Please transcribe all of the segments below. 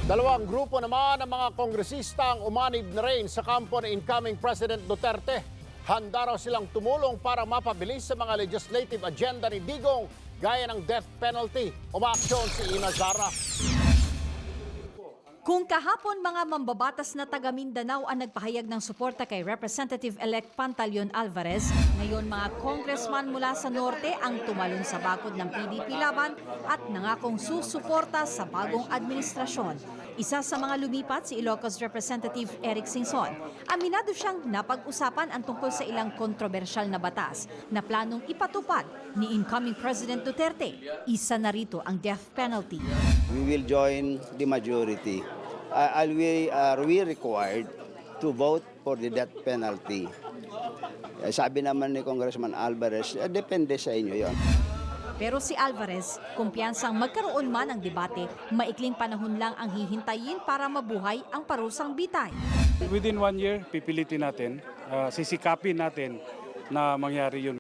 Dalawang grupo naman ng mga kongresista ang umanib na rin sa kampo ni incoming President Duterte. Handa raw silang tumulong para mapabilis sa mga legislative agenda ni Digong gaya ng death penalty. Umaaksyon si Ina Zara. Kung kahapon mga mambabatas na taga Mindanao ang nagpahayag ng suporta kay Representative-elect Pantaleon Alvarez, ngayon mga congressman mula sa Norte ang tumalon sa bakod ng PDP laban at nangakong susuporta sa bagong administrasyon. Isa sa mga lumipat si Ilocos Representative Eric Singson. Aminado siyang napag-usapan ang tungkol sa ilang kontrobersyal na batas na planong ipatupad ni incoming President Duterte. Isa na rito ang death penalty. We will join the majority. Are we required to vote for the death penalty? Sabi naman ni Congressman Alvarez, depende sa inyo yon. Pero si Alvarez, kumpiyansang magkaroon man ng debate, maikling panahon lang ang hihintayin para mabuhay ang parusang bitay. Within 1 year, pipilitin natin, sisikapin natin na mangyari yun.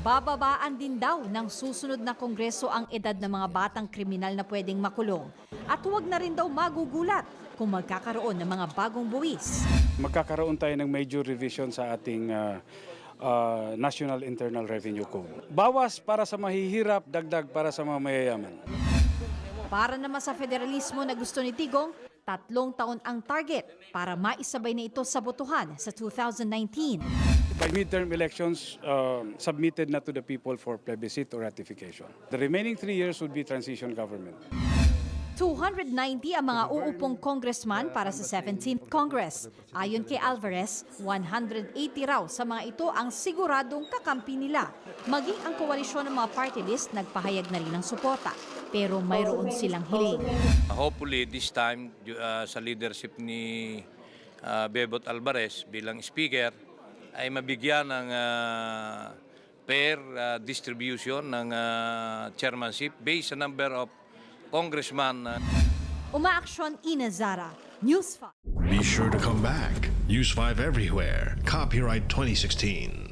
Bababaan din daw ng susunod na kongreso ang edad ng mga batang kriminal na pwedeng makulong. At huwag na rin daw magugulat kung magkakaroon ng mga bagong buwis. Magkakaroon tayo ng major revision sa ating National Internal Revenue Code. Bawas para sa mahihirap, dagdag para sa mga mayayaman. Para naman sa federalismo na gusto ni Digong, 3 taon ang target para maisabay na ito sa botohan sa 2019. By midterm elections, submitted na to the people for plebiscite or ratification. The remaining 3 years would be transition government. 290 ang mga uupong congressman para sa 17th Congress. Ayon kay Alvarez, 180 raw sa mga ito ang siguradong kakampi nila. Maging ang koalisyon ng mga party list nagpahayag na rin ng suporta. Pero mayroon silang hiling. Hopefully this time sa leadership ni Bebot Alvarez bilang speaker ay mabigyan ng fair distribution ng chairmanship based sa number of congressman. Umaaksyon Ina Zara, News 5. Be sure to come back. Use 5 everywhere. Copyright 2016.